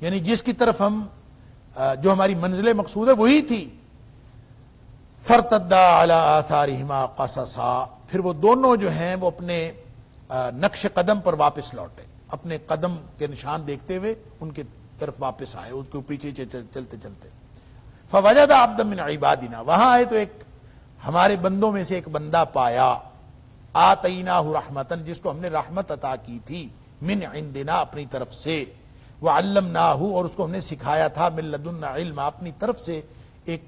یعنی جس کی طرف ہم جو ہماری منزل مقصود ہے وہی تھی. فارتدا علی آثارہما قصصا، پھر وہ دونوں جو ہیں وہ اپنے نقش قدم پر واپس لوٹے، اپنے قدم کے نشان دیکھتے ہوئے ان کی طرف واپس آئے، ان کے پیچھے چلتے چلتے. فوجد عبدا من عبادنا، وہاں آئے تو ایک ہمارے بندوں میں سے ایک بندہ پایا، آتیناہ رحمتن، جس کو ہم نے رحمت عطا کی تھی، من عندنا، اپنی طرف سے، وعلمناہ، اور اس کو ہم نے سکھایا تھا، من لدنا علم، اپنی طرف سے ایک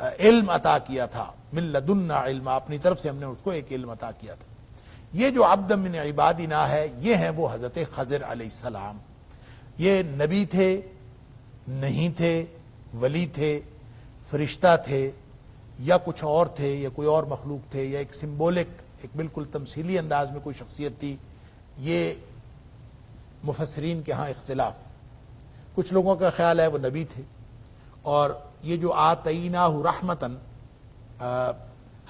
علم عطا کیا تھا، من لدنا علم، اپنی طرف سے ہم نے اس کو ایک علم عطا کیا تھا. یہ جو عبد من عبادنا ہے، یہ ہیں وہ حضرت خضر علیہ السلام. یہ نبی تھے نہیں تھے، ولی تھے، فرشتہ تھے، یا کچھ اور تھے، یا کوئی اور مخلوق تھے، یا ایک سمبولک، ایک بالکل تمثیلی انداز میں کوئی شخصیت تھی، یہ مفسرین کے ہاں اختلاف. کچھ لوگوں کا خیال ہے وہ نبی تھے. اور یہ جو آتیناہ رحمتن،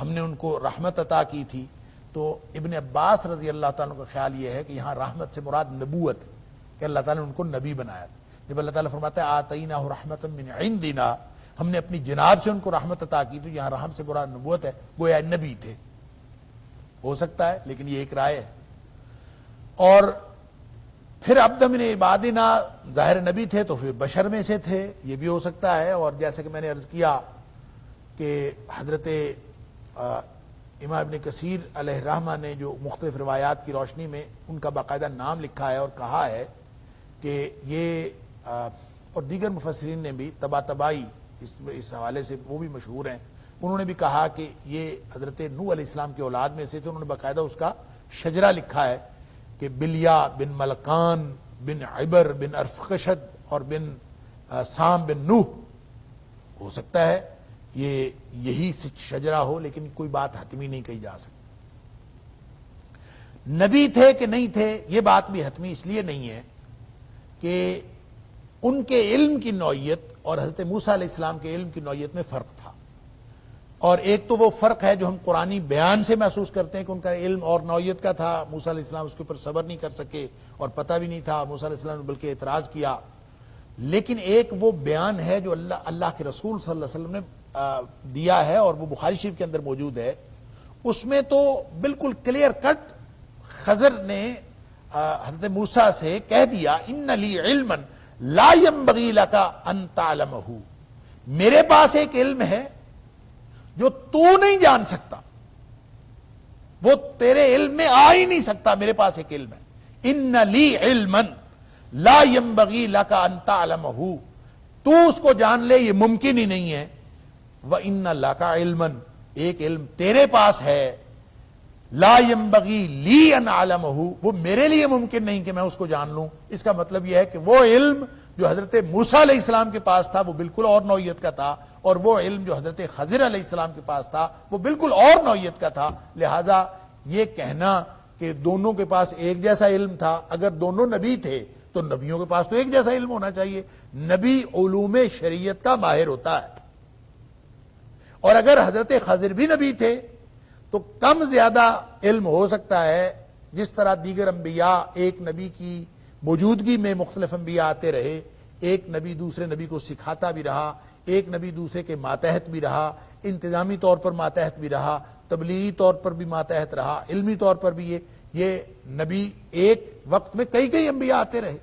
ہم نے ان کو رحمت عطا کی تھی، تو ابن عباس رضی اللہ تعالیٰ کا خیال یہ ہے کہ یہاں رحمت سے مراد نبوت ہے، کہ اللہ تعالیٰ نے ان کو نبی بنایا تھا. جب اللہ تعالیٰ فرماتا ہے آتیناہ رحمتا من عندنا، ہم نے اپنی جناب سے ان کو رحمت عطا کی، تو یہاں رحمت سے مراد نبوت ہے، گویا نبی تھے. ہو سکتا ہے، لیکن یہ ایک رائے ہے. اور پھر عبد من عبادنا، ظاہر نبی تھے تو پھر بشر میں سے تھے، یہ بھی ہو سکتا ہے. اور جیسے کہ میں نے عرض کیا کہ حضرت امام ابن کثیر علیہ الرحمہ نے جو مختلف روایات کی روشنی میں ان کا باقاعدہ نام لکھا ہے اور کہا ہے کہ یہ، اور دیگر مفسرین نے بھی تبائی اس حوالے سے وہ بھی مشہور ہیں، انہوں نے بھی کہا کہ یہ حضرت نوح علیہ السلام کی اولاد میں سے تھے. انہوں نے باقاعدہ اس کا شجرہ لکھا ہے کہ بلیا بن ملکان بن عبر بن ارفقشد اور بن سام بن نوح. ہو سکتا ہے یہ یہی شجرہ ہو، لیکن کوئی بات حتمی نہیں کہی جا سکتی. نبی تھے کہ نہیں تھے، یہ بات بھی حتمی اس لیے نہیں ہے کہ ان کے علم کی نوعیت اور حضرت موسیٰ علیہ السلام کے علم کی نوعیت میں فرق تھا. اور ایک تو وہ فرق ہے جو ہم قرآنی بیان سے محسوس کرتے ہیں کہ ان کا علم اور نوعیت کا تھا، موسیٰ علیہ السلام اس کے اوپر صبر نہیں کر سکے اور پتہ بھی نہیں تھا، موسیٰ علیہ السلام نے بلکہ اعتراض کیا. لیکن ایک وہ بیان ہے جو اللہ کے رسول صلی اللہ علیہ وسلم نے دیا ہے، اور وہ بخاری شریف کے اندر موجود ہے. اس میں تو بالکل کلیئر کٹ خضر نے حضرت موسیٰ سے کہہ دیا، ان لی علما لا ينبغی لک ان تعلمہ، میرے پاس ایک علم ہے جو تو نہیں جان سکتا، وہ تیرے علم میں آ ہی نہیں سکتا. میرے پاس ایک علم ہے، ان لی علما لا ينبغی لک ان تعلمہ، تو اس کو جان لے یہ ممکن ہی نہیں ہے. وَإِنَّ لَكَ عِلْمًا، ایک علم تیرے پاس ہے، لا ينبغی لی ان اعلمہ، وہ میرے لیے ممکن نہیں کہ میں اس کو جان لوں. اس کا مطلب یہ ہے کہ وہ علم جو حضرت موسیٰ علیہ السلام کے پاس تھا وہ بالکل اور نوعیت کا تھا، اور وہ علم جو حضرت خضر علیہ السلام کے پاس تھا وہ بالکل اور نوعیت کا تھا. لہٰذا یہ کہنا کہ دونوں کے پاس ایک جیسا علم تھا، اگر دونوں نبی تھے تو نبیوں کے پاس تو ایک جیسا علم ہونا چاہیے. نبی علوم شریعت کا ماہر ہوتا ہے، اور اگر حضرت خضر بھی نبی تھے تو کم زیادہ علم ہو سکتا ہے. جس طرح دیگر انبیاء ایک نبی کی موجودگی میں مختلف انبیاء آتے رہے، ایک نبی دوسرے نبی کو سکھاتا بھی رہا، ایک نبی دوسرے کے ماتحت بھی رہا، انتظامی طور پر ماتحت بھی رہا، تبلیغی طور پر بھی ماتحت رہا، علمی طور پر بھی یہ نبی ایک وقت میں کئی انبیاء آتے رہے.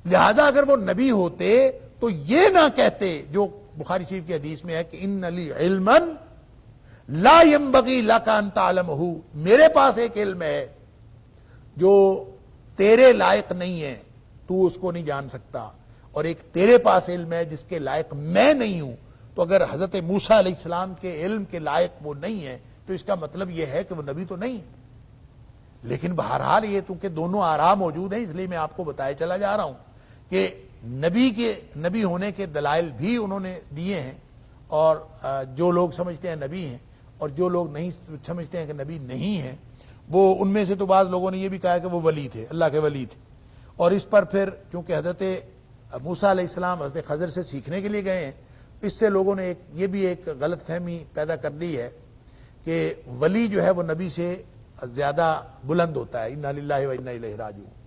لہذا اگر وہ نبی ہوتے تو یہ نہ کہتے جو بخاری شریف کی حدیث میں ہے کہ ان لی علما لا ينبغی لک ان تعلمہ، میرے پاس ایک علم ہے جو تیرے لائق نہیں ہے، تو اس کو نہیں جان سکتا، اور ایک تیرے پاس علم ہے جس کے لائق میں نہیں ہوں. تو اگر حضرت موسیٰ علیہ السلام کے علم کے لائق وہ نہیں ہے تو اس کا مطلب یہ ہے کہ وہ نبی تو نہیں ہے. لیکن بہرحال یہ چونکہ دونوں آراء موجود ہیں، اس لیے میں آپ کو بتائے چلا جا رہا ہوں کہ نبی ہونے کے دلائل بھی انہوں نے دیے ہیں، اور جو لوگ سمجھتے ہیں نبی ہیں اور جو لوگ نہیں سمجھتے ہیں کہ نبی نہیں ہیں، وہ ان میں سے تو بعض لوگوں نے یہ بھی کہا کہ وہ ولی تھے، اللہ کے ولی تھے. اور اس پر پھر چونکہ حضرت موسیٰ علیہ السلام حضرت خضر سے سیکھنے کے لیے گئے ہیں، اس سے لوگوں نے یہ بھی ایک غلط فہمی پیدا کر دی ہے کہ ولی جو ہے وہ نبی سے زیادہ بلند ہوتا ہے. انا للہ و انا الیہ راجعون.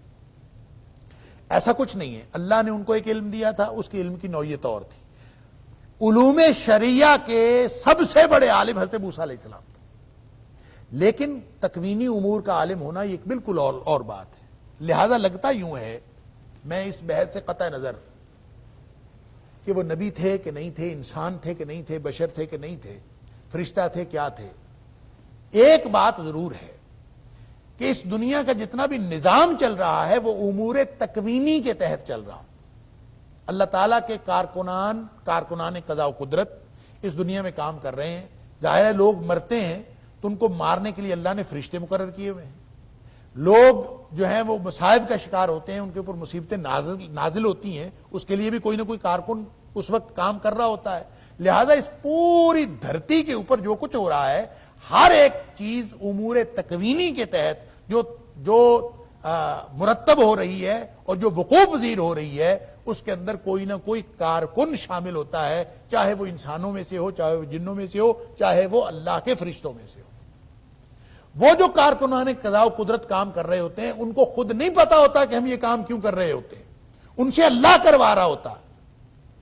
ایسا کچھ نہیں ہے. اللہ نے ان کو ایک علم دیا تھا, اس کے علم کی نوعیت اور تھی. علوم شریعہ کے سب سے بڑے عالم حضرت موسیٰ علیہ السلام تھے, لیکن تکوینی امور کا عالم ہونا یہ ایک بالکل اور بات ہے. لہذا لگتا یوں ہے, میں اس بحث سے قطع نظر کہ وہ نبی تھے کہ نہیں تھے, انسان تھے کہ نہیں تھے, بشر تھے کہ نہیں تھے, فرشتہ تھے کیا تھے, ایک بات ضرور ہے کہ اس دنیا کا جتنا بھی نظام چل رہا ہے وہ امور تکوینی کے تحت چل رہا. اللہ تعالیٰ کے کارکنان قضاء و قدرت اس دنیا میں کام کر رہے ہیں. ظاہر ہے لوگ مرتے ہیں تو ان کو مارنے کے لیے اللہ نے فرشتے مقرر کیے ہوئے ہیں. لوگ جو ہیں وہ مصائب کا شکار ہوتے ہیں, ان کے اوپر مصیبتیں نازل ہوتی ہیں, اس کے لیے بھی کوئی نہ کوئی کارکن اس وقت کام کر رہا ہوتا ہے. لہذا اس پوری دھرتی کے اوپر جو کچھ ہو رہا ہے, ہر ایک چیز امور تکوینی کے تحت جو مرتب ہو رہی ہے اور جو وقوع پذیر ہو رہی ہے, اس کے اندر کوئی نہ کوئی کارکن شامل ہوتا ہے, چاہے وہ انسانوں میں سے ہو, چاہے وہ جنوں میں سے ہو, چاہے وہ اللہ کے فرشتوں میں سے ہو. وہ جو کارکنان قضاء و قدرت کام کر رہے ہوتے ہیں ان کو خود نہیں پتا ہوتا کہ ہم یہ کام کیوں کر رہے ہوتے ہیں, ان سے اللہ کروا رہا ہوتا.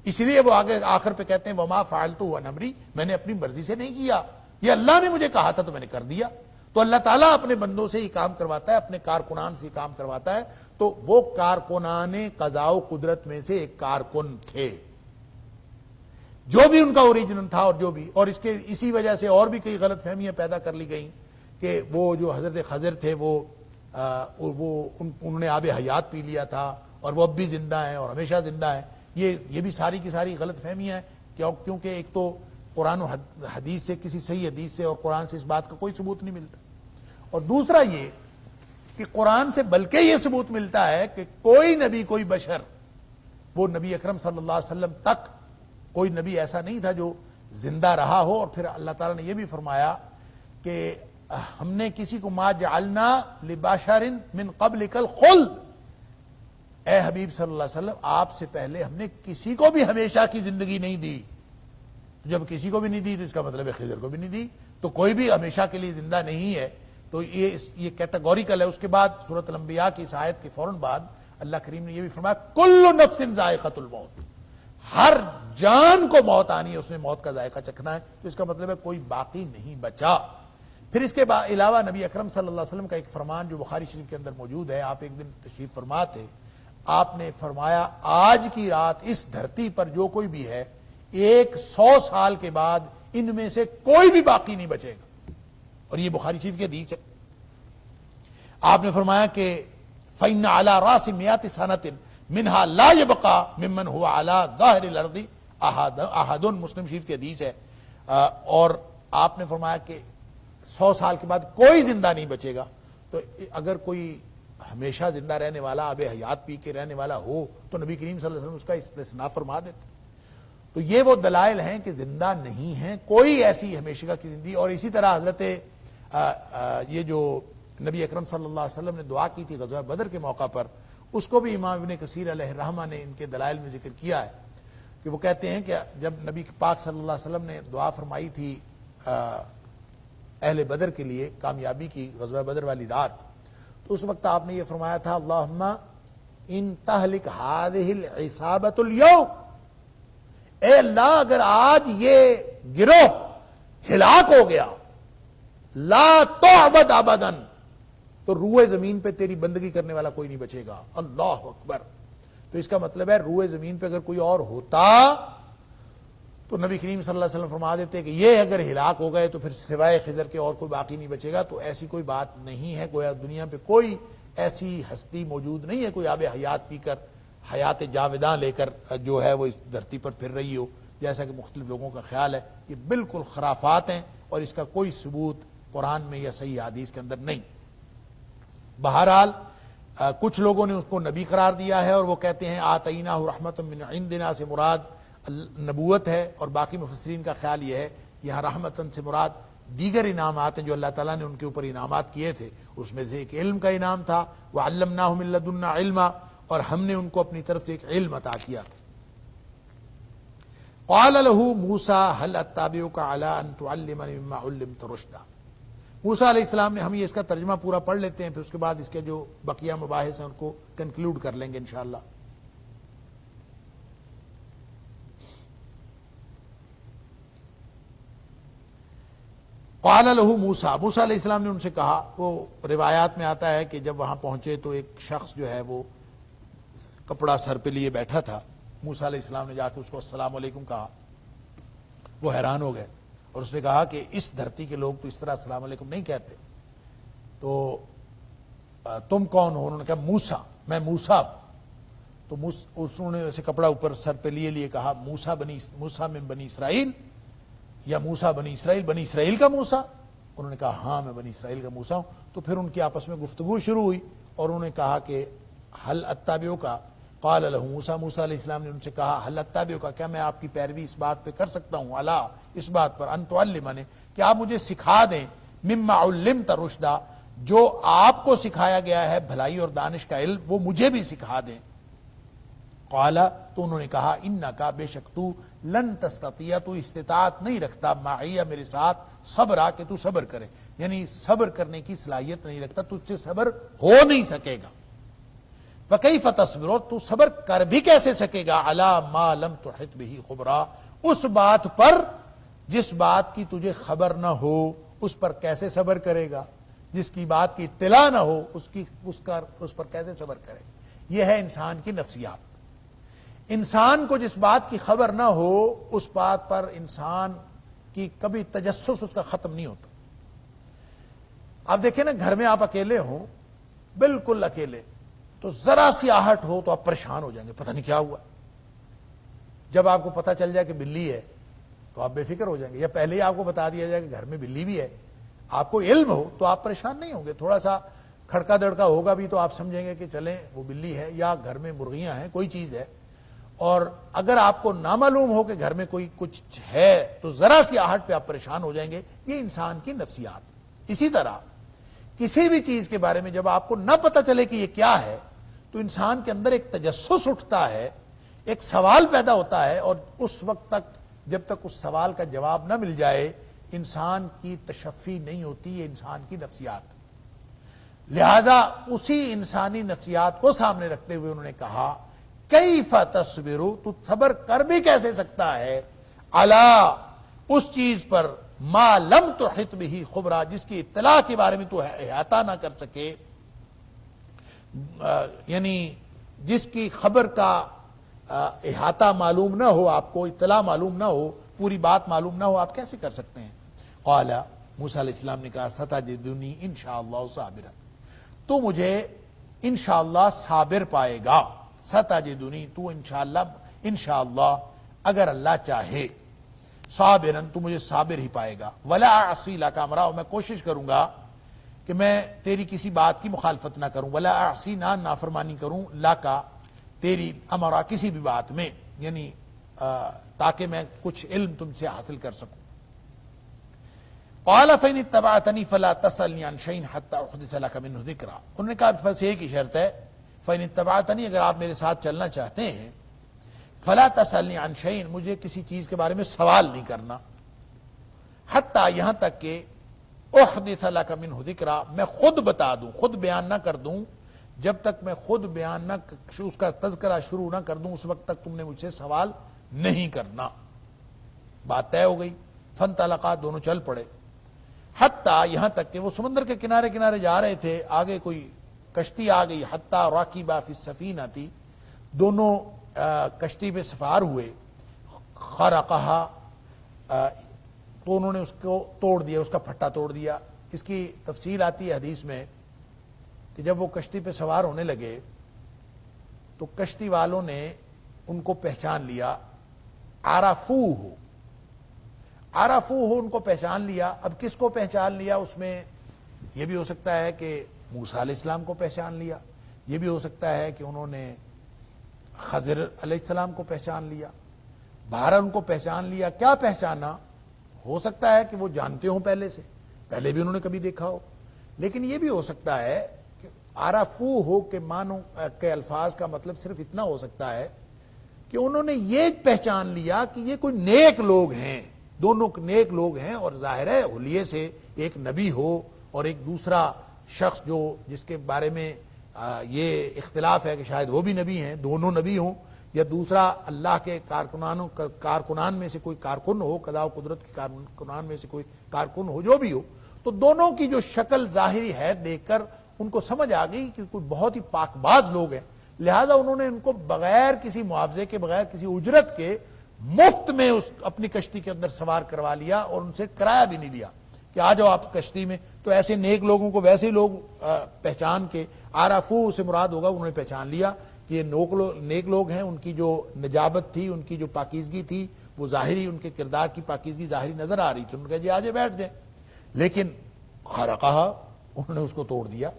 اس لیے وہ آگے آخر پہ کہتے ہیں وما فعلت عن امری, میں نے اپنی مرضی سے نہیں کیا, یہ اللہ نے مجھے کہا تھا تو میں نے کر دیا. تو اللہ تعالیٰ اپنے بندوں سے ہی کام کرواتا ہے, اپنے کارکنان سے ہی کام کرواتا ہے. تو وہ کارکنان قضاء و قدرت میں سے ایک کارکن تھے, جو بھی ان کا اوریجن تھا. اور اسی وجہ سے اور بھی کئی غلط فہمیاں پیدا کر لی گئیں کہ وہ جو حضرت خضر تھے انہوں نے آب حیات پی لیا تھا اور وہ اب بھی زندہ ہیں اور ہمیشہ زندہ ہیں. یہ بھی ساری کی ساری غلط فہمیاں ہیں, کیونکہ ایک تو قرآن و حدیث سے, کسی صحیح حدیث سے اور قرآن سے اس بات کا کوئی ثبوت نہیں ملتا. اور دوسرا یہ کہ قرآن سے بلکہ یہ ثبوت ملتا ہے کہ کوئی نبی, کوئی بشر, وہ نبی اکرم صلی اللہ علیہ وسلم تک کوئی نبی ایسا نہیں تھا جو زندہ رہا ہو. اور پھر اللہ تعالیٰ نے یہ بھی فرمایا کہ ہم نے کسی کو ما جعلنا لبشر من قبلک الخلد, اے حبیب صلی اللہ علیہ وسلم آپ سے پہلے ہم نے کسی کو بھی ہمیشہ کی زندگی نہیں دی. جب کسی کو بھی نہیں دی تو اس کا مطلب ہے خضر کو بھی نہیں دی, تو کوئی بھی ہمیشہ کے لیے زندہ نہیں ہے. تو یہ کیٹیگوریکل ہے. اس کے بعد سورۃ الانبیاء کی اس آیت کے فوراً بعد اللہ کریم نے یہ بھی فرمایا کل نفس ذائقۃ الموت, ہر جان کو موت آنی ہے, اس نے موت کا ذائقہ چکھنا ہے. تو اس کا مطلب ہے کوئی باقی نہیں بچا. پھر اس کے علاوہ نبی اکرم صلی اللہ علیہ وسلم کا ایک فرمان جو بخاری شریف کے اندر موجود ہے, آپ ایک دن تشریف فرما تھے, آپ نے فرمایا آج کی رات اس دھرتی پر جو کوئی بھی ہے 100 سال کے بعد ان میں سے کوئی بھی باقی نہیں بچے گا. اور یہ بخاری شریف کے حدیث ہے. آپ نے فرمایا کہ فَإِنَّ عَلَى رَاسِ مِئَةِ سَنَةٍ مِنْهَا لَا يَبْقَى مِمَّنْ هُوَ عَلَى ظَاهِرِ الْأَرْضِ أَحَدٌ, مسلم شریف کی حدیث ہے. اور آپ نے فرمایا کہ 100 سال کے بعد کوئی زندہ نہیں بچے گا. تو اگر کوئی ہمیشہ زندہ رہنے والا, آب حیات پی کے رہنے والا ہو تو نبی کریم صلی اللہ علیہ وسلم اس کا استثناء فرما دیتے. تو یہ وہ دلائل ہیں کہ زندہ نہیں ہیں کوئی ایسی ہمیشہ کی زندگی. اور اسی طرح حضرت یہ جو نبی اکرم صلی اللہ علیہ وسلم نے دعا کی تھی غزوہ بدر کے موقع پر, اس کو بھی امام ابن کثیر علیہ الرحمہ نے ان کے دلائل میں ذکر کیا ہے کہ وہ کہتے ہیں کہ جب نبی پاک صلی اللہ علیہ وسلم نے دعا فرمائی تھی اہل بدر کے لیے کامیابی کی غزوہ بدر والی رات, تو اس وقت آپ نے یہ فرمایا تھا اللہم ان تہلک ہذہ العصابۃ اليوم, اے اللہ اگر آج یہ گروہ ہلاک ہو گیا, لا تعبد ابدا, تو روئے زمین پہ تیری بندگی کرنے والا کوئی نہیں بچے گا. اللہ اکبر. تو اس کا مطلب ہے روئے زمین پہ اگر کوئی اور ہوتا تو نبی کریم صلی اللہ علیہ وسلم فرما دیتے کہ یہ اگر ہلاک ہو گئے تو پھر سوائے خضر کے اور کوئی باقی نہیں بچے گا. تو ایسی کوئی بات نہیں ہے, گویا دنیا پہ کوئی ایسی ہستی موجود نہیں ہے کوئی آب حیات پی کر حیات جاوداں لے کر جو ہے وہ اس دھرتی پر پھر رہی ہو, جیسا کہ مختلف لوگوں کا خیال ہے. یہ بالکل خرافات ہیں اور اس کا کوئی ثبوت قرآن میں یا صحیح حدیث کے اندر نہیں. بہرحال کچھ لوگوں نے اس کو نبی قرار دیا ہے اور وہ کہتے ہیں آتیناہ رحمۃ من عندنا سے مراد نبوت ہے, اور باقی مفسرین کا خیال یہ ہے یہاں رحمتن سے مراد دیگر انعامات ہیں جو اللہ تعالیٰ نے ان کے اوپر انعامات کیے تھے. اس میں سے ایک علم کا انعام تھا, وعلمناہ من لدنا علما, اور ہم نے ان کو اپنی طرف سے ایک علم عطا کیا تھا. قال له موسیٰ هل اتبعک علی ان تعلمنی مما علمت رشدا, موسیٰ علیہ السلام نے، ہم یہ اس کا ترجمہ پورا پڑھ لیتے ہیں، پھر اس کے بعد اس کے جو بقیہ مباحث ہیں ان کو کنکلوڈ کر لیں گے انشاءاللہ۔ قال له موسیٰ، موسیٰ علیہ السلام نے ان سے کہا، وہ روایات میں آتا ہے کہ جب وہاں پہنچے تو ایک شخص جو ہے وہ کپڑا سر پہ لیے بیٹھا تھا، موسیٰ علیہ السلام نے جا کے اس کو السلام علیکم کہا، وہ حیران ہو گئے اور اس نے کہا کہ اس دھرتی کے لوگ تو اس طرح السلام علیکم نہیں کہتے، تو تم کون ہو؟ انہوں نے کہا موسیٰ، میں موسیٰ ہوں۔ تو انہوں نے ویسے کپڑا اوپر سر پہ لیے کہا موسیٰ من بنی اسرائیل، یا موسیٰ بنی اسرائیل کا موسیٰ؟ انہوں نے کہا ہاں میں بنی اسرائیل کا موسیٰ ہوں۔ تو پھر ان کی آپس میں گفتگو شروع ہوئی اور انہوں نے کہا کہ حل اتبعک، قال له موسیٰ، موسیٰ علیہ السلام نے ان سے کہا حل اتبعک، کیا میں آپ کی پیروی اس بات پہ کر سکتا ہوں، الا اس بات پر، ان تعلمنی، کہ آپ مجھے سکھا دیں، مما علمت رشدا، جو آپ کو سکھایا گیا ہے بھلائی اور دانش کا علم وہ مجھے بھی سکھا دیں۔ قال، تو انہوں نے کہا انکا، بے شک تو، لن تستطیع، تو استطاعت نہیں رکھتا، معی، میرے ساتھ، صبرا، کہ تو صبر کرے، یعنی صبر کرنے کی صلاحیت نہیں رکھتا، تجھ سے صبر ہو نہیں سکے گا۔ فکیف تصبر، تو صبر کر بھی کیسے سکے گا، علی ما لم تحط بہ خبرا، اس بات پر جس بات کی تجھے خبر نہ ہو، اس پر کیسے صبر کرے گا، جس کی بات کی اطلاع نہ ہو اس پر کیسے صبر کرے گا۔ یہ ہے انسان کی نفسیات۔ انسان کو جس بات کی خبر نہ ہو اس بات پر انسان کی کبھی تجسس اس کا ختم نہیں ہوتا۔ آپ دیکھیں نا، گھر میں آپ اکیلے ہوں، بالکل اکیلے، تو ذرا سی آہٹ ہو تو آپ پریشان ہو جائیں گے، پتہ نہیں کیا ہوا۔ جب آپ کو پتہ چل جائے کہ بلی ہے تو آپ بے فکر ہو جائیں گے، یا پہلے ہی آپ کو بتا دیا جائے کہ گھر میں بلی بھی ہے، آپ کو علم ہو تو آپ پریشان نہیں ہوں گے۔ تھوڑا سا کھڑکا دڑکا ہوگا بھی تو آپ سمجھیں گے کہ چلیں وہ بلی ہے، یا گھر میں مرغیاں ہیں، کوئی چیز ہے۔ اور اگر آپ کو نامعلوم ہو کہ گھر میں کوئی کچھ ہے تو ذرا سی آہٹ پہ آپ پریشان ہو جائیں گے۔ یہ انسان کی نفسیات۔ اسی طرح کسی بھی چیز کے بارے میں جب آپ کو نہ پتہ چلے کہ یہ کیا ہے تو انسان کے اندر ایک تجسس اٹھتا ہے، ایک سوال پیدا ہوتا ہے، اور اس وقت تک جب تک اس سوال کا جواب نہ مل جائے انسان کی تشفی نہیں ہوتی۔ یہ انسان کی نفسیات۔ لہذا اسی انسانی نفسیات کو سامنے رکھتے ہوئے انہوں نے کہا کیف تصبر، تو صبر کر بھی کیسے سکتا ہے، الا، اس چیز پر، ما لم تحط بہ خبرا، جس کی اطلاع کے بارے میں تو احاطہ نہ کر سکے، یعنی جس کی خبر کا احاطہ معلوم نہ ہو، آپ کو اطلاع معلوم نہ ہو، پوری بات معلوم نہ ہو، آپ کیسے کر سکتے ہیں۔ قال، موسیٰ علیہ السلام نے کہا ستجدنی انشاءاللہ صابرا، تو مجھے انشاءاللہ صابر پائے گا، ستجدنی، تو انشاءاللہ اگر اللہ چاہے، صابرن، تو مجھے صابر ہی پائے گا، ولا اعصی لک امرا، میں کوشش کروں گا کہ میں تیری کسی بات کی مخالفت نہ کروں، ولا اعصی، نہ نافرمانی کروں، لکا، تیری، امرا، کسی بھی بات میں، یعنی تاکہ میں کچھ علم تم سے حاصل کر سکوں۔ قال فإن اتبعتنی فلا تسألنی عن شيء حتى أحدث لك منه ذکرا، انہوں نے کہا بس ایک ہی شرط ہے، فإن اتبعتنی، اگر آپ میرے ساتھ چلنا چاہتے ہیں، فلا تسألنی عن شيء، مجھے کسی چیز کے بارے میں سوال نہیں کرنا، حتیٰ، یہاں تک کہ احدث لك منه ذکرا، میں خود بتا دوں، خود بیان نہ کر دوں، جب تک میں خود بیان نہ، اس کا تذکرہ شروع نہ کر دوں اس وقت تک تم نے مجھ سے سوال نہیں کرنا۔ بات طے ہو گئی۔ فانطلقا، دونوں چل پڑے، حتیٰ، یہاں تک کہ وہ سمندر کے کنارے کنارے جا رہے تھے، آگے کوئی کشتی آ گئی، حتیٰ راکبا فی السفینہ تھی، دونوں کشتی پہ سوار ہوئے، خرقہا، تو انہوں نے اس کو توڑ دیا، اس کا پھٹا توڑ دیا۔ اس کی تفصیل آتی ہے حدیث میں کہ جب وہ کشتی پہ سوار ہونے لگے تو کشتی والوں نے ان کو پہچان لیا، عرفوہ، ان کو پہچان لیا۔ اب کس کو پہچان لیا، اس میں یہ بھی ہو سکتا ہے کہ موسیٰ علیہ السلام کو پہچان لیا، یہ بھی ہو سکتا ہے کہ انہوں نے خضر علیہ السلام کو پہچان لیا، بہرحال ان کو پہچان لیا۔ کیا پہچانا، ہو سکتا ہے کہ وہ جانتے ہوں پہلے بھی انہوں نے کبھی دیکھا ہو، لیکن یہ بھی ہو سکتا ہے کہ عرفو ہو کے معنوں کے الفاظ کا مطلب صرف اتنا ہو سکتا ہے کہ انہوں نے یہ پہچان لیا کہ یہ کوئی نیک لوگ ہیں دونوں نیک لوگ ہیں، اور ظاہر ہے حلیے سے ایک نبی ہو اور ایک دوسرا شخص جو جس کے بارے میں یہ اختلاف ہے کہ شاید وہ بھی نبی ہیں، دونوں نبی ہوں، یا دوسرا اللہ کے کارکنان میں سے کوئی کارکن ہو، قضاء و قدرت کے کارکنان میں سے کوئی کارکن ہو، جو بھی ہو، تو دونوں کی جو شکل ظاہری ہے دیکھ کر ان کو سمجھ آ گئی کہ کوئی بہت ہی پاک باز لوگ ہیں، لہذا انہوں نے ان کو بغیر کسی معاوضے کے، بغیر کسی اجرت کے مفت میں اپنی کشتی کے اندر سوار کروا لیا، اور ان سے کرایہ بھی نہیں لیا کہ آ جاؤ آپ کشتی میں۔ تو ایسے نیک لوگوں کو ویسے ہی لوگ پہچان کے، عارفو سے مراد ہوگا انہوں نے پہچان لیا کہ یہ نیک لوگ ہیں، ان کی جو نجابت تھی، ان کی جو پاکیزگی تھی، وہ ظاہری، ان کے کردار کی پاکیزگی ظاہری نظر آ رہی تھی۔ انہوں نے کہا جی آجے بیٹھ جائیں، لیکن خرقہ انہوں نے اس کو توڑ دیا،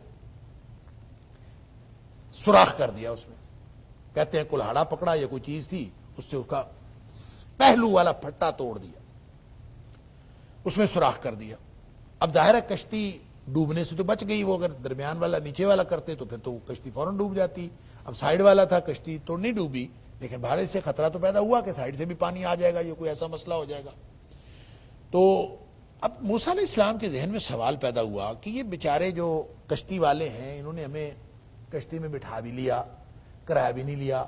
سوراخ کر دیا اس میں، کہتے ہیں کلہاڑا پکڑا یا کوئی چیز تھی، اس سے اس کا پہلو والا پھٹا توڑ دیا، اس میں سوراخ کر دیا۔ اب ظاہر ہے کشتی ڈوبنے سے تو بچ گئی، وہ اگر درمیان والا نیچے والا کرتے تو پھر تو کشتی فوراً ڈوب جاتی۔ اب سائیڈ والا تھا، کشتی تو نہیں ڈوبی، لیکن بھارت سے خطرہ تو پیدا ہوا کہ سائیڈ سے بھی پانی آ جائے گا، یہ کوئی ایسا مسئلہ ہو جائے گا۔ تو اب موسیٰ علیہ السلام کے ذہن میں سوال پیدا ہوا کہ یہ بیچارے جو کشتی والے ہیں، انہوں نے ہمیں کشتی میں بٹھا بھی لیا، کرایہ بھی نہیں لیا،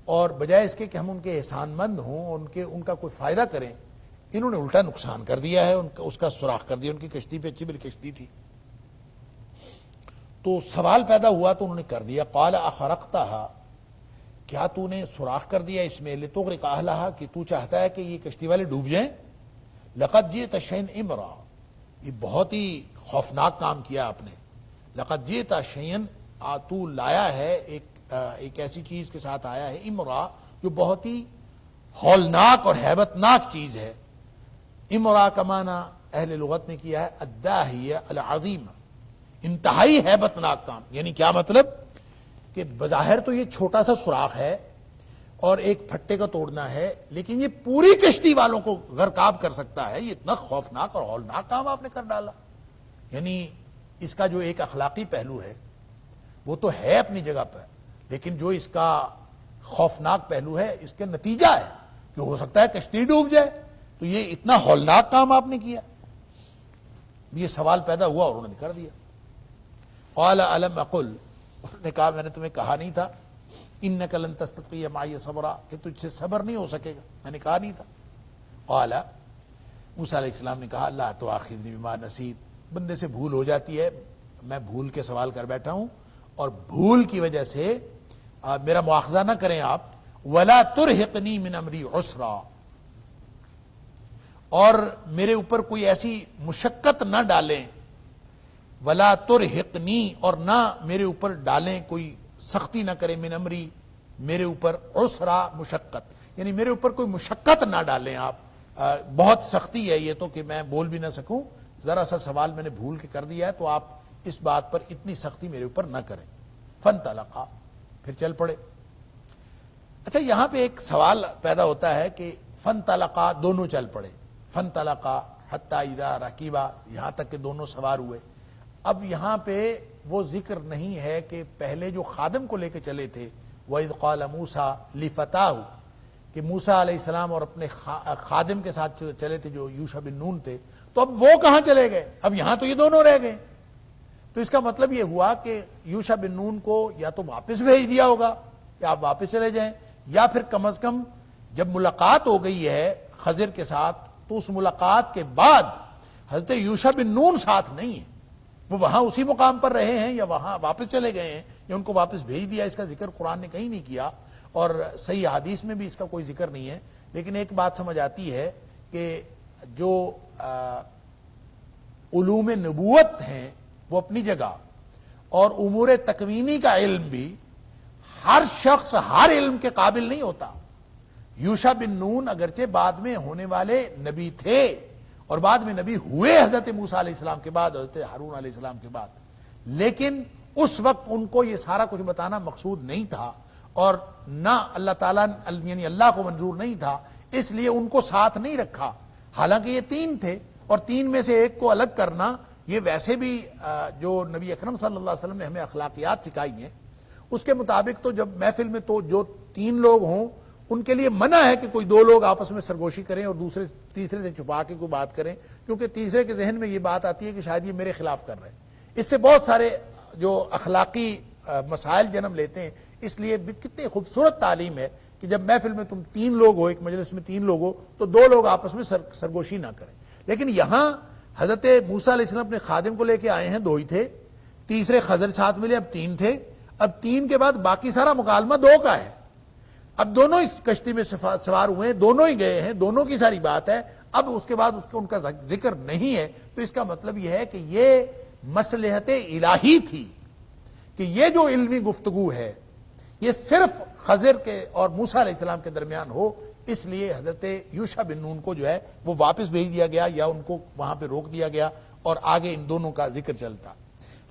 اور بجائے اس کے کہ ہم ان کے احسان مند ہوں، ان کا کوئی فائدہ کریں، انہوں نے الٹا نقصان کر دیا ہے، اس کا سوراخ کر دیا۔ ان کی کشتی پہ اچھی بڑی کشتی تھی، تو سوال پیدا ہوا تو انہوں نے کر دیا۔ قال اخرقتها، کیا تو نے سوراخ کر دیا اس میں، لتغرق اہلها، کہ تو چاہتا ہے کہ یہ کشتی والے ڈوب جائیں؟ لقد جئت شیئا امرا، یہ بہت ہی خوفناک کام کیا آپ نے۔ لقد جئت شیئا، تو لایا ہے ایک ایسی چیز کے ساتھ آیا ہے، امرا، جو بہت ہی ہولناک اور ہیبت ناک چیز ہے۔ امرا کا معنی اہل لغت نے کیا ہے الداہیہ العظیم، انتہائی ہیبت ناک کام۔ یعنی کیا مطلب کہ بظاہر تو یہ چھوٹا سا سوراخ ہے اور ایک پھٹے کا توڑنا ہے، لیکن یہ پوری کشتی والوں کو غرقاب کر سکتا ہے۔ یہ اتنا خوفناک اور ہولناک کام آپ نے کر ڈالا۔ یعنی اس کا جو ایک اخلاقی پہلو ہے وہ تو ہے اپنی جگہ پر، لیکن جو اس کا خوفناک پہلو ہے، اس کے نتیجہ ہے کہ ہو سکتا ہے کشتی ڈوب جائے، تو یہ اتنا ہولناک کام آپ نے کیا۔ یہ سوال پیدا ہوا اور انہوں نے کر دیا۔ قال الم اقل، انہوں نے کہا میں نے تمہیں کہا نہیں تھا انک لن تستطیع معی صبرا، کہ تجھ سے صبر نہیں ہو سکے گا، میں نے کہا نہیں تھا۔ قال، موسیٰ علیہ السلام نے کہا لا تؤاخذنی بما نسیت، بندے سے بھول ہو جاتی ہے، میں بھول کے سوال کر بیٹھا ہوں، اور بھول کی وجہ سے میرا مواخذہ نہ کریں آپ۔ ولا ترہقنی من امری عسرا، اور میرے اوپر کوئی ایسی مشقت نہ ڈالیں۔ ولا ترہقنی، اور نہ میرے اوپر ڈالیں، کوئی سختی نہ کریں، من امری، میرے اوپر، عسرا مشقت، یعنی میرے اوپر کوئی مشقت نہ ڈالیں آپ، بہت سختی ہے یہ تو کہ میں بول بھی نہ سکوں، ذرا سا سوال میں نے بھول کے کر دیا ہے، تو آپ اس بات پر اتنی سختی میرے اوپر نہ کریں۔ فانطلقا، پھر چل پڑے۔ اچھا یہاں پہ ایک سوال پیدا ہوتا ہے کہ فانطلقا، دونوں چل پڑے، فانطلقا حتی اذا رکبا، یہاں تک کہ دونوں سوار ہوئے۔ اب یہاں پہ وہ ذکر نہیں ہے کہ پہلے جو خادم کو لے کے چلے تھے، وَإِذْ قَالَ مُوسَىٰ لِفَتَاهُ، کہ موسیٰ علیہ السلام اور اپنے خادم کے ساتھ چلے تھے جو یوشع بن نون تھے، تو اب وہ کہاں چلے گئے؟ اب یہاں تو یہ دونوں رہ گئے۔ تو اس کا مطلب یہ ہوا کہ یوشع بن نون کو یا تو واپس بھیج دیا ہوگا کہ آپ واپس چلے جائیں، یا پھر کم از کم جب ملاقات ہو گئی ہے خضر کے ساتھ، تو اس ملاقات کے بعد حضرت یوشع بن نون ساتھ نہیں ہے، وہ وہاں اسی مقام پر رہے ہیں یا وہاں واپس چلے گئے ہیں یا ان کو واپس بھیج دیا۔ اس کا ذکر قرآن نے کہیں نہیں کیا، اور صحیح حدیث میں بھی اس کا کوئی ذکر نہیں ہے۔ لیکن ایک بات سمجھ آتی ہے کہ جو علوم نبوت ہیں وہ اپنی جگہ، اور امور تکوینی کا علم بھی، ہر شخص ہر علم کے قابل نہیں ہوتا۔ یوشع بن نون اگرچہ بعد میں ہونے والے نبی تھے، اور بعد میں نبی ہوئے حضرت موسیٰ علیہ السلام کے بعد، حضرت ہارون علیہ السلام کے بعد، لیکن اس وقت ان کو یہ سارا کچھ بتانا مقصود نہیں تھا، اور نہ اللہ تعالیٰ یعنی اللہ کو منظور نہیں تھا، اس لیے ان کو ساتھ نہیں رکھا۔ حالانکہ یہ تین تھے، اور تین میں سے ایک کو الگ کرنا، یہ ویسے بھی جو نبی اکرم صلی اللہ علیہ وسلم نے ہمیں اخلاقیات سکھائی ہیں، اس کے مطابق تو جب محفل میں تو جو تین لوگ ہوں ان کے لیے منع ہے کہ کوئی دو لوگ آپس میں سرگوشی کریں اور دوسرے تیسرے سے چھپا کے کوئی بات کریں، کیونکہ تیسرے کے ذہن میں یہ بات آتی ہے کہ شاید یہ میرے خلاف کر رہے ہیں۔ اس سے بہت سارے جو اخلاقی مسائل جنم لیتے ہیں، اس لیے کتنی خوبصورت تعلیم ہے کہ جب محفل میں تم 3 لوگ ہو، ایک مجلس میں 3 لوگ ہو، تو 2 لوگ آپس میں سرگوشی نہ کریں۔ لیکن یہاں حضرت موسیٰ علیہ السلام اپنے خادم کو لے کے آئے ہیں، 2 ہی تھے، تیسرے خضر ساتھ ملے، اب 3 تھے، اب 3 کے بعد باقی سارا مکالمہ 2 کا ہے۔ اب دونوں اس کشتی میں سوار ہوئے ہیں، دونوں ہی گئے ہیں، دونوں کی ساری بات ہے، اب اس کے بعد ان کا ذکر نہیں ہے، تو اس کا مطلب یہ ہے کہ یہ مصلحت الہی تھی کہ یہ جو علمی گفتگو ہے یہ صرف خضر کے اور موسیٰ علیہ السلام کے درمیان ہو، اس لیے حضرت یوشع بن نون کو جو ہے وہ واپس بھیج دیا گیا یا ان کو وہاں پہ روک دیا گیا اور آگے ان دونوں کا ذکر چلتا۔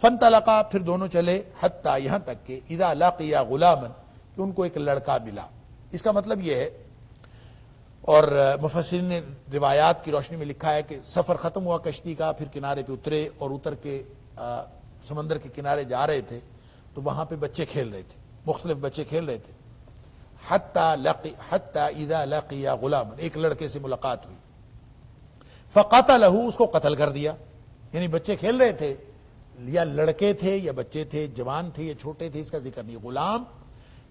فانطلقا، پھر دونوں چلے، حتیٰ یہاں تک کہ اذا لقیا غلاما، کہ ان کو ایک لڑکا ملا۔ اس کا مطلب یہ ہے، اور مفسرین نے روایات کی روشنی میں لکھا ہے کہ سفر ختم ہوا کشتی کا، پھر کنارے پہ اترے اور اتر کے سمندر کے کنارے جا رہے تھے، تو وہاں پہ بچے کھیل رہے تھے، مختلف بچے کھیل رہے تھے۔ حتیٰ اذا لقیا غلاما، ایک لڑکے سے ملاقات ہوئی، فقتلہ، اس کو قتل کر دیا۔ یعنی بچے کھیل رہے تھے، یا لڑکے تھے یا بچے تھے، جوان تھے یا چھوٹے تھے، اس کا ذکر نہیں۔ غلام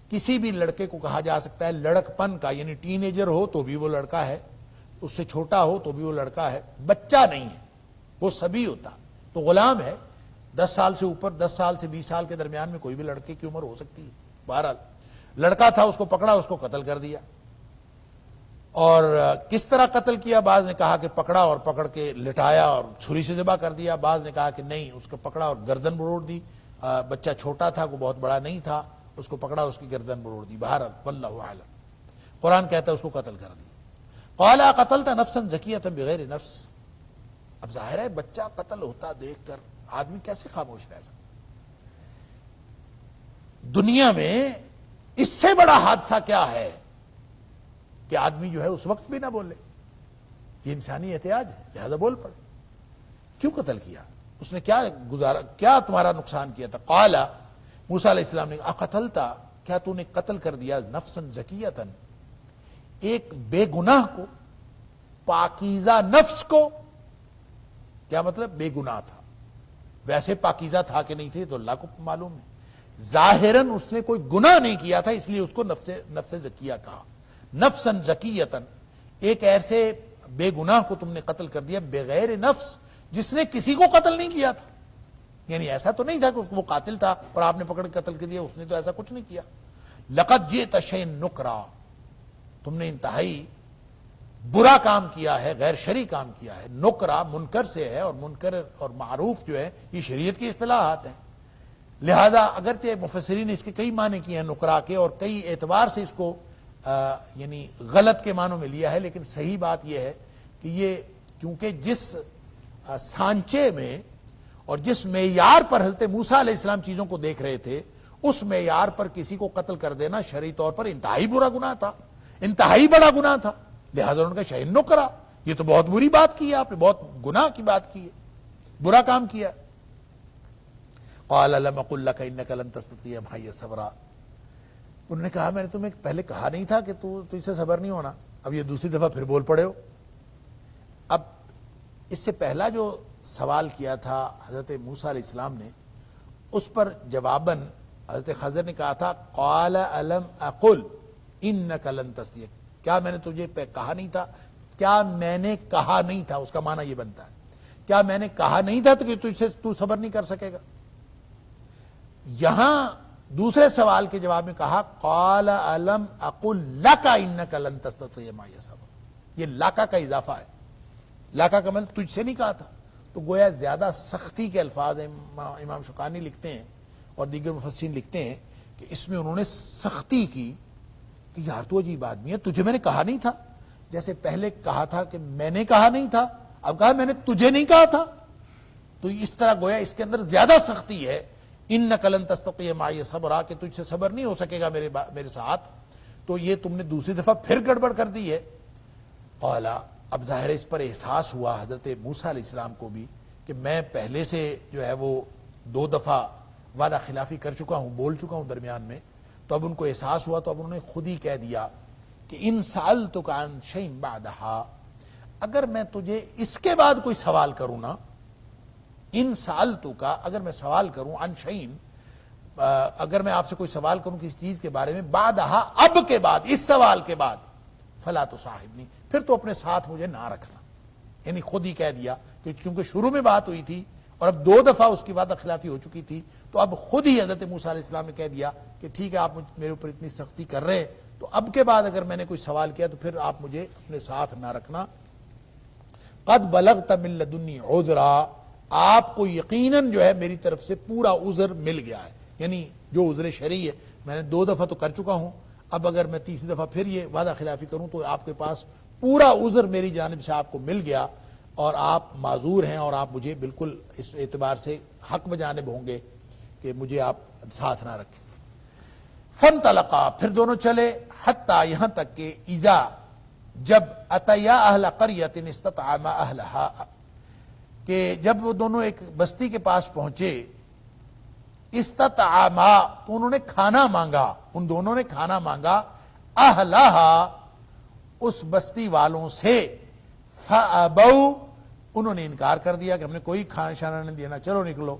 کسی بھی لڑکے کو کہا جا سکتا ہے، لڑک پن کا، یعنی ٹین ایجر ہو تو بھی وہ لڑکا ہے، اس سے چھوٹا ہو تو بھی وہ لڑکا ہے، بچہ نہیں ہے، وہ سبھی ہوتا تو غلام ہے۔ 10 سال سے اوپر، 10 سال سے 20 سال کے درمیان میں کوئی بھی لڑکے کی عمر ہو سکتی ہے۔ بہرحال لڑکا تھا، اس کو پکڑا، اس کو قتل کر دیا۔ اور کس طرح قتل کیا؟ بعض نے کہا کہ پکڑا اور پکڑ کے لٹایا اور چھری سے ذبح کر دیا، بعض نے کہا کہ نہیں، اس کو پکڑا اور گردن مروڑ دی۔ بچہ چھوٹا تھا، کوئی بہت بڑا نہیں تھا، اس کو پکڑا، اس کی گردن مروڑ دی۔ بہرحال واللہ اعلم، قرآن کہتا ہے اس کو قتل کر دیا۔ قال قتلت نفسا زکیۃ بغیر نفس، اب ظاہر ہے بچہ قتل ہوتا دیکھ کر آدمی کیسے خاموش رہ سکتا؟ دنیا میں اس سے بڑا حادثہ کیا ہے کہ آدمی جو ہے اس وقت بھی نہ بولے؟ یہ انسانی احتیاج ہے، لہذا بول پڑے۔ کیوں قتل کیا؟ اس نے کیا گزارا، کیا تمہارا نقصان کیا تھا؟ قال، موسیٰ علیہ السلام نے اقتلتا، کیا تو نے قتل کر دیا نفسا زکیۃ، ایک بے گناہ کو، پاکیزہ نفس کو؟ کیا مطلب؟ بے گناہ تھا، ویسے پاکیزہ تھا کہ نہیں تھے تو اللہ کو معلوم ہے، ظاہراً اس نے کوئی گناہ نہیں کیا تھا، اس لیے اس کو نفس زکیہ کہا۔ نفسا زکیۃ، ایک ایسے بے گناہ کو تم نے قتل کر دیا، بغیر نفس، جس نے کسی کو قتل نہیں کیا تھا۔ یعنی ایسا تو نہیں تھا کہ وہ قاتل تھا اور آپ نے پکڑ کے قتل کر دیا، اس نے تو ایسا کچھ نہیں کیا۔ لقد جئت شیئا نکرا، تم نے انتہائی برا کام کیا ہے، غیر شرعی کام کیا ہے۔ نکرا منکر سے ہے، اور منکر اور معروف جو ہے یہ شریعت کی اصطلاحات ہیں، لہذا اگرچہ مفسرین نے اس کے کئی معنی کیے ہیں نکرا کے، اور کئی اعتبار سے اس کو یعنی غلط کے معنوں میں لیا ہے، لیکن صحیح بات یہ ہے کہ یہ چونکہ جس سانچے میں اور جس معیار پر حضرت موسیٰ علیہ السلام چیزوں کو دیکھ رہے تھے، اس معیار پر کسی کو قتل کر دینا شرعی طور پر انتہائی برا گناہ تھا، انتہائی بڑا گناہ تھا، لہذا انہوں نے کہا شیئا نکرا، یہ تو بہت بری بات کی ہے آپ نے، بہت گناہ کی بات کی ہے، برا کام کیا۔ قال لم اقل لك انك لن تستطيع معي صبرا، انہوں نے کہا میں نے تمہیں پہلے کہا نہیں تھا کہ تو اس سے صبر نہیں ہونا، اب یہ دوسری دفعہ پھر بول پڑے ہو۔ اب اس سے پہلا جو سوال کیا تھا حضرت موسیٰ علیہ السلام نے، اس پر جواباً حضرت خضر نے کہا تھا قال الم اقل انك لن تستطيع، کیا میں نے تجھے کہا نہیں تھا؟ کیا میں نے کہا نہیں تھا، اس کا معنی یہ بنتا ہے، کیا میں نے کہا نہیں تھا کہ تو صبر نہیں کر سکے گا؟ یہاں دوسرے سوال کے جواب میں کہا قال الم اقل لك انك لن تستطيع معي صبرا، یہ لاکا کا اضافہ ہے، لاکا کا مطلب تجھ سے نہیں کہا تھا، تو گویا زیادہ سختی کے الفاظ ہیں۔ امام شوکانی لکھتے ہیں اور دیگر مفسرین لکھتے ہیں کہ اس میں انہوں نے سختی کی کہ یار تو عجیب آدمی ہے، تجھے میں نے کہا نہیں تھا، جیسے پہلے کہا تھا کہ میں نے کہا نہیں تھا، اب کہا میں نے تجھے نہیں کہا تھا، تو اس طرح گویا اس کے اندر زیادہ سختی ہے۔ انک لن تستطیع معی صبرا، کہ تجھ سے صبر نہیں ہو سکے گا میرے ساتھ، تو یہ تم نے دوسری دفعہ پھر گڑبڑ کر دی ہے۔ قال، اب ظاہر اس پر احساس ہوا حضرت موسیٰ علیہ السلام کو بھی کہ میں پہلے سے جو ہے وہ 2 دفعہ وعدہ خلافی کر چکا ہوں، بول چکا ہوں درمیان میں، تو اب ان کو احساس ہوا، تو اب انہوں نے خود ہی کہہ دیا کہ ان سألتک عن شیء بعدہا، اگر میں تجھے اس کے بعد کوئی سوال کروں نا، ان سألتک، اگر میں سوال کروں عن شیء، اگر میں آپ سے کوئی سوال کروں کسی چیز کے بارے میں، بعدہا، اب کے بعد، اس سوال کے بعد، فلا تصاحبنی، پھر تو اپنے ساتھ مجھے نہ رکھنا. یعنی خود ہی کہہ دیا کہ کیونکہ شروع میں بات ہوئی تھی اور اب 2 دفعہ اس کی وعدہ خلافی ہو چکی تھی، تو اب خود ہی حضرت موسیٰ علیہ السلام نے کہہ دیا کہ ٹھیک ہے، آپ میرے اوپر اتنی سختی کر رہے ہیں، تو اب کے بعد اگر میں نے کوئی سوال کیا تو پھر آپ مجھے اپنے ساتھ نہ رکھنا. قد بلغت من لدنی عذرا، آپ کو یقیناً جو ہے میری طرف سے پورا عذر مل گیا ہے. یعنی جو عذر شرعی ہے میں نے 2 دفعہ تو کر چکا ہوں، اب اگر میں تیسری دفعہ پھر یہ وعدہ خلافی کروں تو آپ کے پاس پورا عذر میری جانب سے آپ کو مل گیا، اور آپ معذور ہیں، اور آپ مجھے بالکل اس اعتبار سے حق بجانب ہوں گے کہ مجھے آپ ساتھ نہ رکھیں. فانطلقا، پھر دونوں چلے، حتی، یہاں تک کہ اذا، جب، اتیا اہل قریۃ استطعما اہلہا، کہ جب وہ دونوں ایک بستی کے پاس پہنچے، استطعما، تو انہوں نے کھانا مانگا، ان دونوں نے کھانا مانگا، اہلہا، اس بستی والوں سے، فابوا، انہوں نے انکار کر دیا کہ ہم نے کوئی کھانا شانا نہیں دینا، چلو نکلو.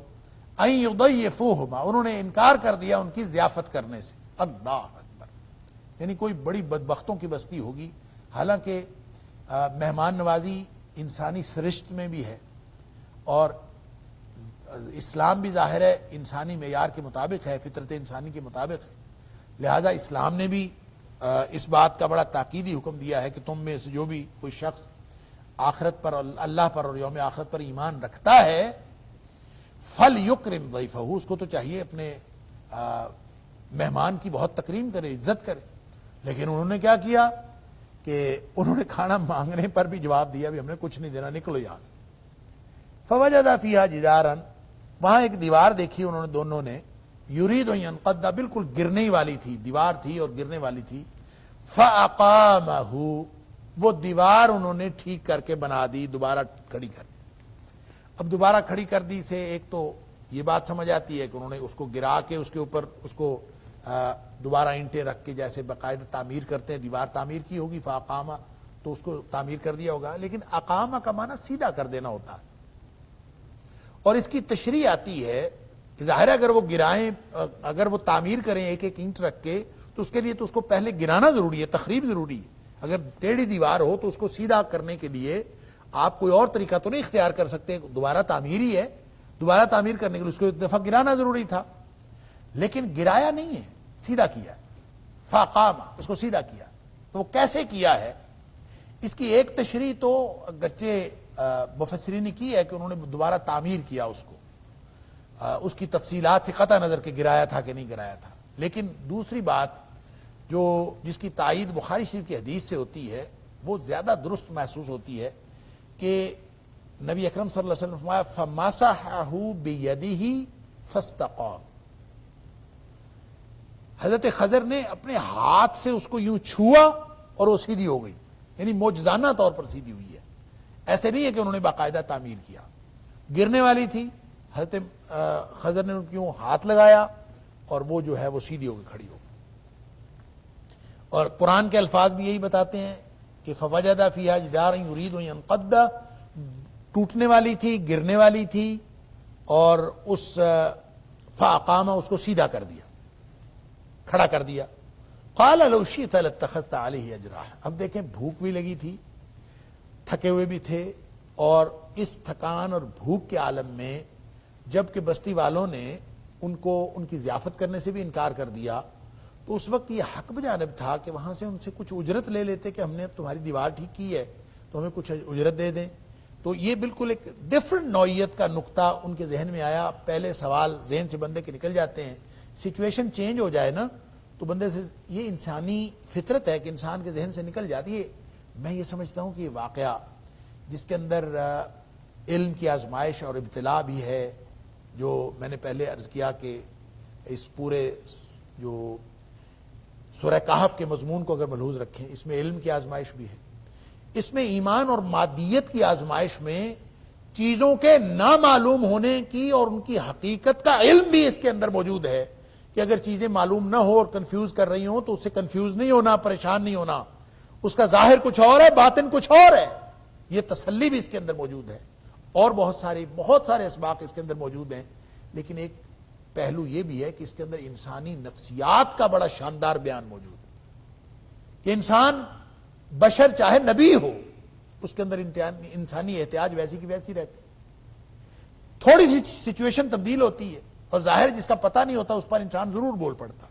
ان یضیفوہما، انہوں نے انکار کر دیا ان کی ضیافت کرنے سے. اللہ اکبر، یعنی کوئی بڑی بدبختوں کی بستی ہوگی. حالانکہ مہمان نوازی انسانی سرشت میں بھی ہے، اور اسلام بھی ظاہر ہے انسانی معیار کے مطابق ہے، فطرت انسانی کے مطابق ہے، لہذا اسلام نے بھی اس بات کا بڑا تاکیدی حکم دیا ہے کہ تم میں سے جو بھی کوئی شخص آخرت پر، اللہ پر اور یوم آخرت پر ایمان رکھتا ہے، فَلْيُكْرِمْ ضَيْفَهُ، اس کو تو چاہیے اپنے مہمان کی بہت تکریم کرے، عزت کرے. لیکن انہوں نے کیا کیا کہ انہوں نے کھانا مانگنے پر بھی جواب دیا بھی ہم نے کچھ نہیں دینا، نکلو یہاں. فَوَجَدَ فِيهَا جِدَارًا، وہاں ایک دیوار دیکھی انہوں نے دونوں نے، یرید ان ينقض، بالکل گرنے والی تھی، دیوار تھی اور گرنے والی تھی. فَأَقَامَهُ، وہ دیوار انہوں نے ٹھیک کر کے بنا دی، دوبارہ کھڑی کر دی. اب دوبارہ کھڑی کر دی سے ایک تو یہ بات سمجھ آتی ہے کہ انہوں نے اس کو گرا کے اس کے اوپر اس کو دوبارہ اینٹیں رکھ کے جیسے باقاعدہ تعمیر کرتے ہیں، دیوار تعمیر کی ہوگی، فاقامہ، تو اس کو تعمیر کر دیا ہوگا. لیکن اقامہ کا معنی سیدھا کر دینا ہوتا ہے، اور اس کی تشریح آتی ہے کہ ظاہر ہے اگر وہ گرائیں، اگر وہ تعمیر کریں ایک ایک اینٹ رکھ کے، تو اس کے لیے تو اس کو پہلے گرانا ضروری ہے، تخریب ضروری ہے. اگر ٹیڑھی دیوار ہو تو اس کو سیدھا کرنے کے لیے آپ کوئی اور طریقہ تو نہیں اختیار کر سکتے، دوبارہ تعمیر ہی ہے، دوبارہ تعمیر کرنے کے لیے اس کو ایک دفعہ گرانا ضروری تھا. لیکن گرایا نہیں ہے، سیدھا کیا، فاقامہ، اس کو سیدھا کیا. تو وہ کیسے کیا ہے، اس کی ایک تشریح تو اگرچہ مفسرین نے کی ہے کہ انہوں نے دوبارہ تعمیر کیا اس کو، اس کی تفصیلات سے قطع نظر کہ گرایا تھا کہ نہیں گرایا تھا. لیکن دوسری بات جو جس کی تائید بخاری شریف کی حدیث سے ہوتی ہے وہ زیادہ درست محسوس ہوتی ہے کہ نبی اکرم صلی اللہ علیہ وسلم فرمایا فَمَسَحَهُ بِيَدِهِ فَاسْتَقَامَ، حضرت خضر نے اپنے ہاتھ سے اس کو یوں چھوا اور وہ سیدھی ہو گئی، یعنی معجزانہ طور پر سیدھی ہوئی ہے. ایسے نہیں ہے کہ انہوں نے باقاعدہ تعمیر کیا. گرنے والی تھی، حضرت خضر نے ان کو ہاتھ لگایا اور وہ جو ہے وہ سیدھی ہو کے کھڑی ہو گئی. اور قرآن کے الفاظ بھی یہی بتاتے ہیں کہ فَوَجَدَ فِيهَا جِدَارًا يُرِيدُ أَن يَنقَضَّ، ٹوٹنے والی تھی، گرنے والی تھی، اور اس فَأَقَامَ، اس کو سیدھا کر دیا، کھڑا کر دیا. قَالَ لَوْ شِئْتَ لَاتَّخَذْتَ عَلَيْهِ أَجْرًا، اب دیکھیں بھوک بھی لگی تھی، تھکے ہوئے بھی تھے، اور اس تھکان اور بھوک کے عالم میں جب کہ بستی والوں نے ان کو ان کی ضیافت کرنے سے بھی انکار کر دیا، تو اس وقت یہ حق بجانب تھا کہ وہاں سے ان سے کچھ اجرت لے لیتے کہ ہم نے تمہاری دیوار ٹھیک کی ہے تو ہمیں کچھ اجرت دے دیں. تو یہ بالکل ایک ڈیفرنٹ نوعیت کا نقطہ ان کے ذہن میں آیا. پہلے سوال ذہن سے بندے کے نکل جاتے ہیں، سچویشن چینج ہو جائے نا تو بندے سے، یہ انسانی فطرت ہے کہ انسان کے ذہن سے نکل جاتی ہے. میں یہ سمجھتا ہوں کہ یہ واقعہ جس کے اندر علم کی آزمائش اور ابتلاء بھی ہے، جو میں نے پہلے عرض کیا کہ اس پورے جو سورہ کہف کے مضمون کو اگر ملحوظ رکھیں، اس میں علم کی آزمائش بھی ہے، اس میں ایمان اور مادیت کی آزمائش میں چیزوں کے نامعلوم ہونے کی اور ان کی حقیقت کا علم بھی اس کے اندر موجود ہے کہ اگر چیزیں معلوم نہ ہو اور کنفیوز کر رہی ہوں تو اس سے کنفیوز نہیں ہونا، پریشان نہیں ہونا، اس کا ظاہر کچھ اور ہے، باطن کچھ اور ہے. یہ تسلی بھی اس کے اندر موجود ہے، اور بہت سارے اسباق اس کے اندر موجود ہیں. لیکن ایک پہلو یہ بھی ہے کہ اس کے اندر انسانی نفسیات کا بڑا شاندار بیان موجود ہے کہ انسان بشر چاہے نبی ہو، اس کے اندر انسانی احتیاج ویسی کی ویسی رہتی. تھوڑی سی سچویشن تبدیل ہوتی ہے اور ظاہر جس کا پتہ نہیں ہوتا اس پر انسان ضرور بول پڑتا،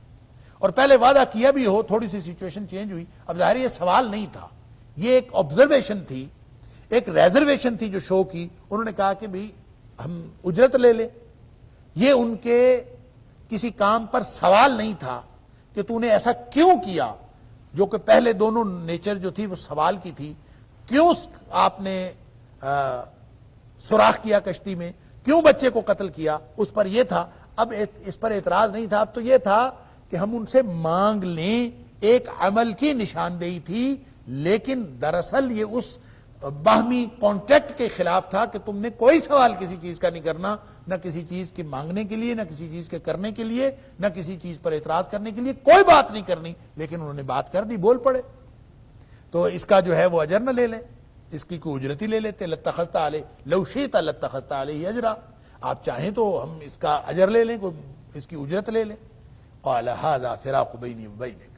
اور پہلے وعدہ کیا بھی ہو، تھوڑی سی سچویشن چینج ہوئی. اب ظاہر یہ سوال نہیں تھا، یہ ایک آبزرویشن تھی، ایک ریزرویشن تھی جو شو کی. انہوں نے کہا کہ بھئی ہم اجرت لے لیں. یہ ان کے کسی کام پر سوال نہیں تھا کہ تو نے ایسا کیوں کیا، جو کہ پہلے دونوں نیچر جو تھی وہ سوال کی تھی. کیوں آپ نے سوراخ کیا کشتی میں، کیوں بچے کو قتل کیا، اس پر یہ تھا. اب اس پر اعتراض نہیں تھا، اب تو یہ تھا کہ ہم ان سے مانگ لیں. ایک عمل کی نشاندہی تھی، لیکن دراصل یہ اس باہمی کانٹیکٹ کے خلاف تھا کہ تم نے کوئی سوال کسی چیز کا نہیں کرنا، نہ کسی چیز کے مانگنے کے لیے، نہ کسی چیز کے کرنے کے لیے، نہ کسی چیز پر اعتراض کرنے کے لیے، کوئی بات نہیں کرنی. لیکن انہوں نے بات کر دی، بول پڑے. تو اس کا جو ہے وہ اجر نہ لے لیں، اس کی کوئی اجرت ہی لے لیتے. لتخذت علیہ لو شئت لتخذت علیہ اجرا، آپ چاہیں تو ہم اس کا اجر لے لیں، اس کی اجرت لے لیں. قال ھذا فراق بینی وبینک،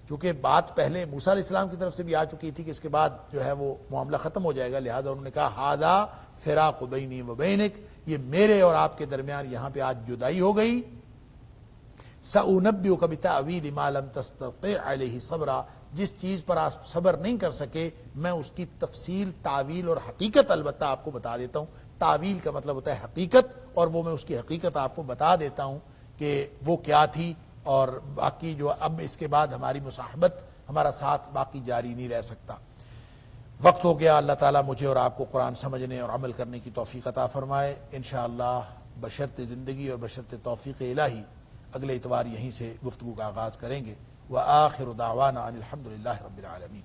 چونکہ بات پہلے موسیٰ علیہ السلام کی طرف سے بھی آ چکی تھی کہ اس کے بعد جو ہے وہ معاملہ ختم ہو جائے گا، لہذا انہوں نے کہا ھذا فراق بینی وبینک، یہ میرے اور آپ کے درمیان یہاں پہ آج جدائی ہو گئی. سأنبئک بتأویل ما لم تستطع علیہ صبرا، جس چیز پر آپ صبر نہیں کر سکے میں اس کی تفصیل، تعویل اور حقیقت البتہ آپ کو بتا دیتا ہوں. تعویل کا مطلب ہوتا ہے حقیقت، اور وہ میں اس کی حقیقت آپ کو بتا دیتا ہوں کہ وہ کیا تھی. اور باقی جو اب اس کے بعد ہماری مصاحبت، ہمارا ساتھ باقی جاری نہیں رہ سکتا. وقت ہو گیا. اللہ تعالیٰ مجھے اور آپ کو قرآن سمجھنے اور عمل کرنے کی توفیق عطا فرمائے. انشاءاللہ بشرط زندگی اور بشرط توفیق الہی اگلے اتوار یہیں سے گفتگو کا آغاز کریں گے. وآخر دعوانا ان الحمد للہ رب العالمین.